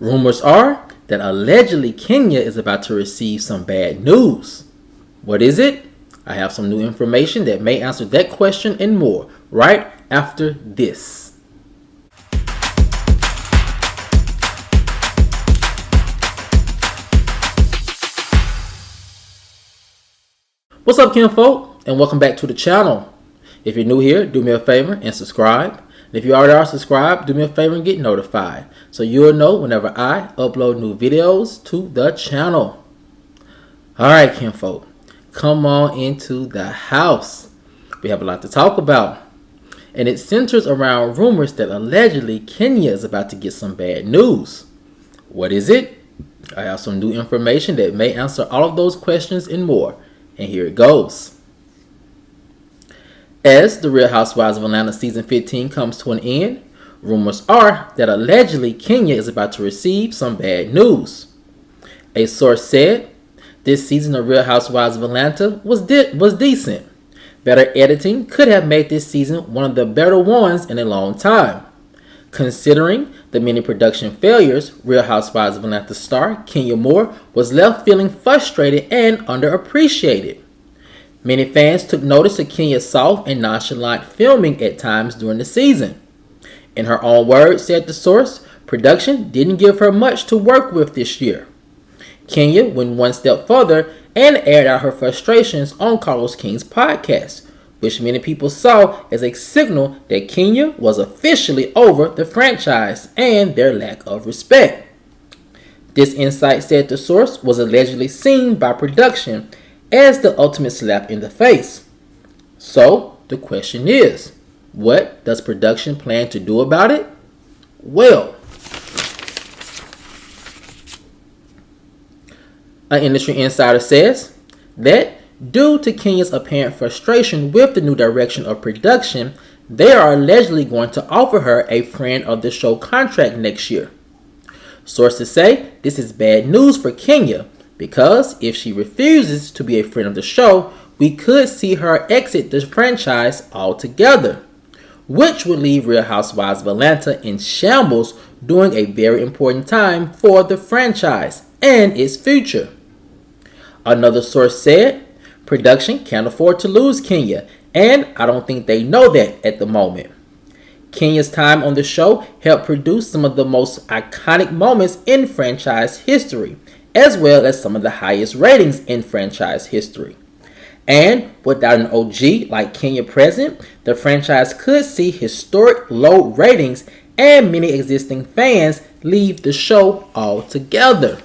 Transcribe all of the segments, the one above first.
Rumors are that allegedly Kenya is about to receive some bad news. What is it? I have some new information that may answer that question and more right after this. What's up, kinfolk, and welcome back to the channel. If you're new here, do me a favor and subscribe. And if you already are subscribed, do me a favor and get notified so you'll know whenever I upload new videos to the channel. Alright, kinfolk, come on into the house. We have a lot to talk about, and it centers around rumors that allegedly Kenya is about to get some bad news. What is it? I have some new information that may answer all of those questions and more, and here it goes. As The Real Housewives of Atlanta Season 15 comes to an end, rumors are that allegedly Kenya is about to receive some bad news. A source said this season of Real Housewives of Atlanta was decent. Better editing could have made this season one of the better ones in a long time. Considering the many production failures, Real Housewives of Atlanta star Kenyamoore was left feeling frustrated and underappreciated. Many fans took notice of Kenya's soft and nonchalant filming at times during the season. In her own words, said the source, production didn't give her much to work with this year. Kenya went one step further and aired out her frustrations on Carlos King's podcast, which many people saw as a signal that Kenya was officially over the franchise and their lack of respect. This insight, said the source, was allegedly seen by production as the ultimate slap in the face. So, the question is, what does production plan to do about it? Well, an industry insider says that due to Kenya's apparent frustration with the new direction of production, they are allegedly going to offer her a friend of the show contract next year. Sources say this is bad news for Kenya, because if she refuses to be a friend of the show, we could see her exit the franchise altogether, which would leave Real Housewives of Atlanta in shambles during a very important time for the franchise and its future. Another source said, production can't afford to lose Kenya, and I don't think they know that at the moment. Kenya's time on the show helped produce some of the most iconic moments in franchise history, as well as some of the highest ratings in franchise history. And without an OG like Kenya present, the franchise could see historic low ratings and many existing fans leave the show altogether.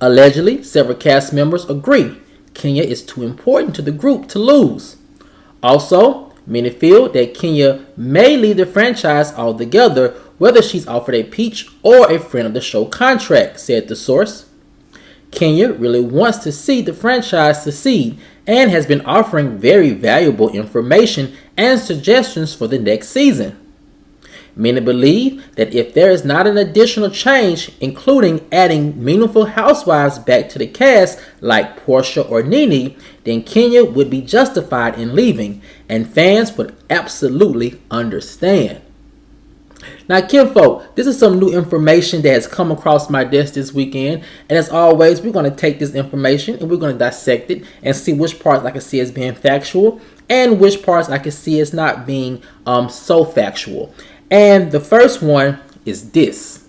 Allegedly, several cast members agree Kenya is too important to the group to lose. Also, many feel that Kenya may leave the franchise altogether, whether she's offered a peach or a friend of the show contract, said the source. Kenya really wants to see the franchise succeed and has been offering very valuable information and suggestions for the next season. Many believe that if there is not an additional change, including adding meaningful housewives back to the cast like Portia or Nene, then Kenya would be justified in leaving, and fans would absolutely understand. Now, kinfolk, this is some new information that has come across my desk this weekend, and as always, we're going to take this information and we're going to dissect it and see which parts I can see as being factual and which parts I can see as not being so factual. And the first one is this.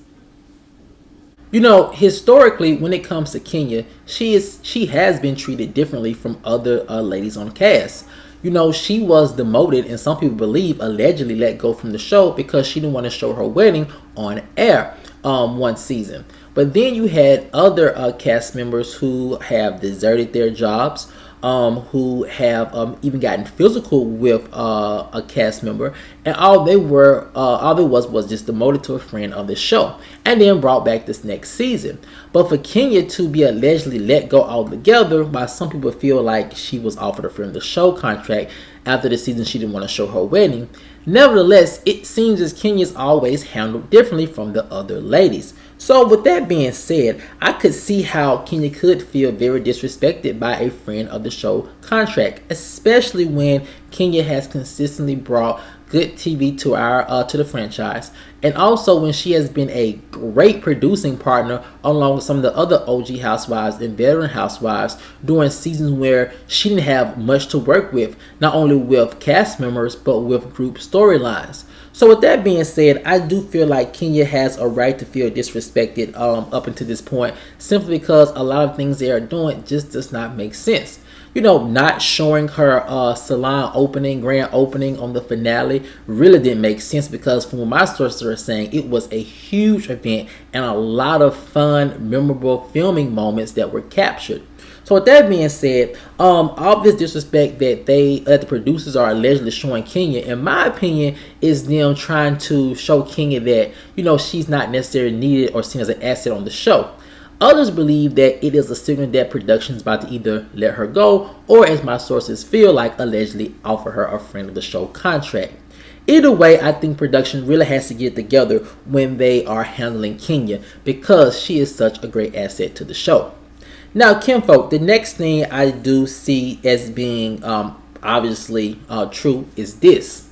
You know, historically, when it comes to Kenya, she has been treated differently from other ladies on cast. You know, she was demoted and some people believe allegedly let go from the show because she didn't want to show her wedding on air one season. But then you had other cast members who have deserted their jobs, who have even gotten physical with a cast member, and all there was just demoted to a friend of the show and then brought back this next season. But for Kenya to be allegedly let go altogether, while some people feel like she was offered a friend of the show contract after the season she didn't want to show her wedding, nevertheless, it seems as Kenya's always handled differently from the other ladies. So with that being said, I could see how Kenya could feel very disrespected by a friend of the show contract, especially when Kenya has consistently brought good TV to the franchise and also when she has been a great producing partner along with some of the other OG housewives and veteran housewives during seasons where she didn't have much to work with, not only with cast members but with group storylines. So with that being said, I do feel like Kenya has a right to feel disrespected up until this point, simply because a lot of things they are doing just does not make sense. You know, not showing her salon opening, grand opening on the finale really didn't make sense, because from what my sources are saying, it was a huge event and a lot of fun, memorable filming moments that were captured. So with that being said, all this disrespect that the producers are allegedly showing Kenya, in my opinion, is them trying to show Kenya that, you know, she's not necessarily needed or seen as an asset on the show. Others believe that it is a signal that production is about to either let her go, or as my sources feel like, allegedly offer her a friend of the show contract. Either way, I think production really has to get together when they are handling Kenya, because she is such a great asset to the show. Now, kinfolk, the next thing I do see as being obviously true is this.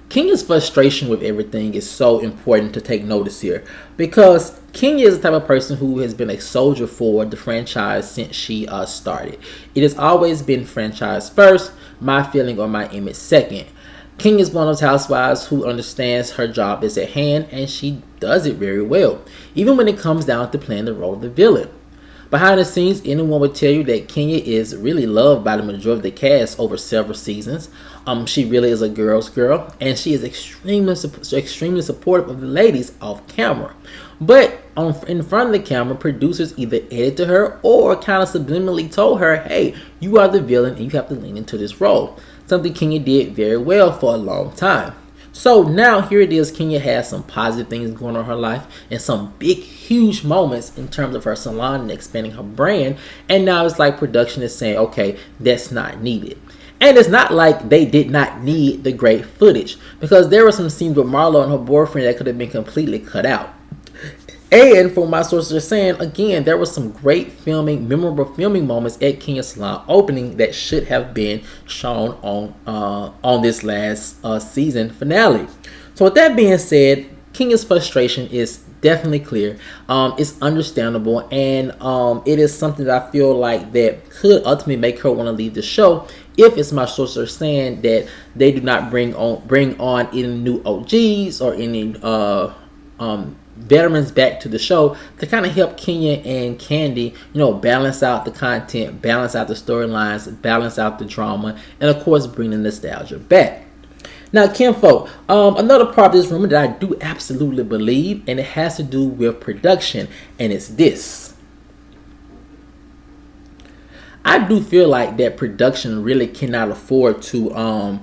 Kenya's frustration with everything is so important to take notice here, because Kenya is the type of person who has been a soldier for the franchise since she started. It has always been franchise first, my feeling or my image second. Kenya is one of those housewives who understands her job is at hand, and she does it very well, even when it comes down to playing the role of the villain. Behind the scenes, anyone would tell you that Kenya is really loved by the majority of the cast over several seasons. She really is a girl's girl, and she is extremely supportive of the ladies off camera. But in front of the camera, producers either edited to her or kind of subliminally told her, hey, you are the villain and you have to lean into this role. Something Kenya did very well for a long time. So now here it is, Kenya has some positive things going on in her life and some big, huge moments in terms of her salon and expanding her brand. And now it's like production is saying, okay, that's not needed. And it's not like they did not need the great footage, because there were some scenes with Marlo and her boyfriend that could have been completely cut out. And from my sources are saying, again, there was some great filming, memorable filming moments at Kenya's salon opening that should have been shown on this last season finale. So with that being said, Kenya's frustration is definitely clear. It's understandable, and it is something that I feel like that could ultimately make her want to leave the show, if it's my sources are saying that they do not bring on any new OGs or any veterans back to the show to kind of help Kenya and Kandi, you know, balance out the content, balance out the storylines, balance out the drama, and of course bring the nostalgia back. Now, kinfolk, another part of this rumor that I do absolutely believe, and it has to do with production, and it's this. I do feel like that production really cannot afford to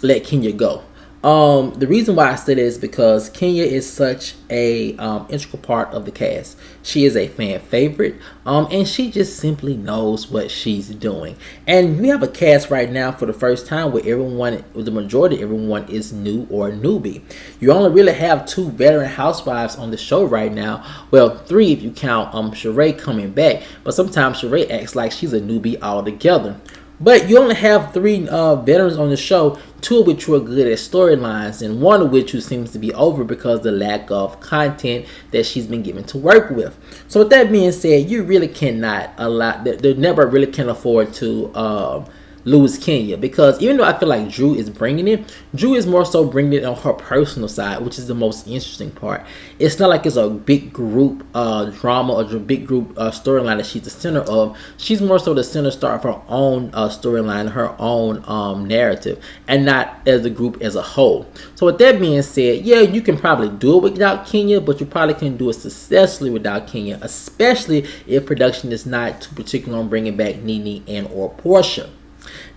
let Kenya go. The reason why I say that is because Kenya is such a integral part of the cast. She is a fan favorite, and she just simply knows what she's doing. And we have a cast right now for the first time where the majority of everyone is new or newbie. You only really have 2 veteran housewives on the show right now. Well, 3 if you count Sheree coming back, but sometimes Sheree acts like she's a newbie altogether. But you only have 3 veterans on the show, 2 of which were good at storylines, and 1 of which who seems to be over because of the lack of content that she's been given to work with. So with that being said, you really cannot they never really can afford to lose Kenya, because even though I feel like Drew is bringing it, Drew is more so bringing it on her personal side, which is the most interesting part. It's not like it's a big group drama or a big group storyline that she's the center of. She's more so the center star of her own storyline, her own narrative, and not as a group as a whole. So with that being said, yeah, you can probably do it without Kenya, but you probably can do it successfully without Kenya, especially if production is not too particular on bringing back Nene and or Portia.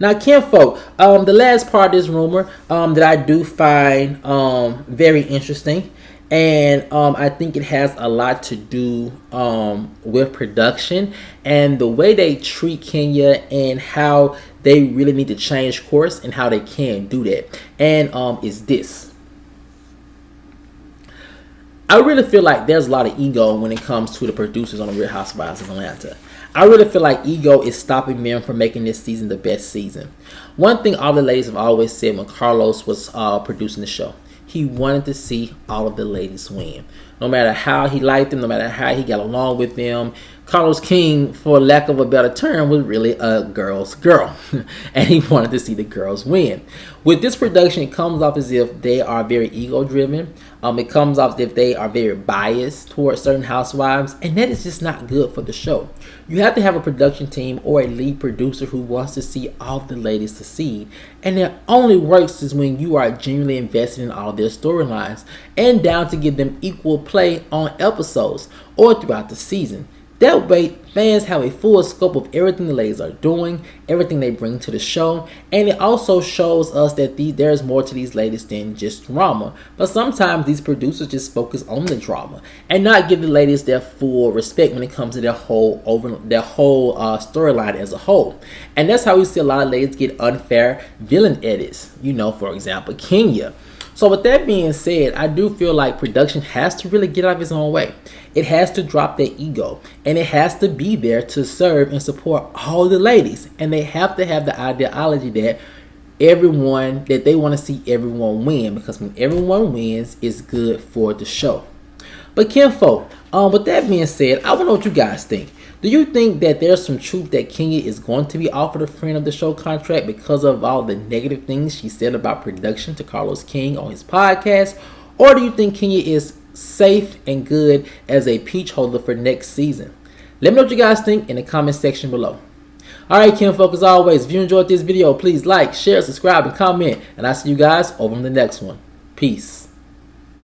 Now, kinfolk, the last part of this rumor that I do find very interesting, and I think it has a lot to do with production and the way they treat Kenya and how they really need to change course and how they can do that. And is this. I really feel like there's a lot of ego when it comes to the producers on the Real Housewives of Atlanta. I really feel like ego is stopping them from making this season the best season. One thing all the ladies have always said when Carlos was producing the show, he wanted to see all of the ladies win. No matter how he liked them, no matter how he got along with them, Carlos King, for lack of a better term, was really a girl's girl. And he wanted to see the girls win. With this production, it comes off as if they are very ego-driven. It comes off as if they are very biased towards certain housewives. And that is just not good for the show. You have to have a production team or a lead producer who wants to see all the ladies succeed. And it only works is when you are genuinely invested in all their storylines and down to give them equal play on episodes or throughout the season. That way, fans have a full scope of everything the ladies are doing, everything they bring to the show, and it also shows us that there's more to these ladies than just drama. But sometimes these producers just focus on the drama and not give the ladies their full respect when it comes to their whole storyline as a whole. And that's how we see a lot of ladies get unfair villain edits. For example, Kenya. So with that being said, I do feel like production has to really get out of its own way. It has to drop their ego, and it has to be there to serve and support all the ladies. And they have to have the ideology that they want to see everyone win, because when everyone wins, it's good for the show. But kinfolk, with that being said, I want to know what you guys think. Do you think that there's some truth that Kenya is going to be offered a friend of the show contract because of all the negative things she said about production to Carlos King on his podcast? Or do you think Kenya is safe and good as a peach holder for next season? Let me know what you guys think in the comment section below. Alright, kinfolk, as always, if you enjoyed this video, please like, share, subscribe, and comment. And I'll see you guys over in the next one. Peace.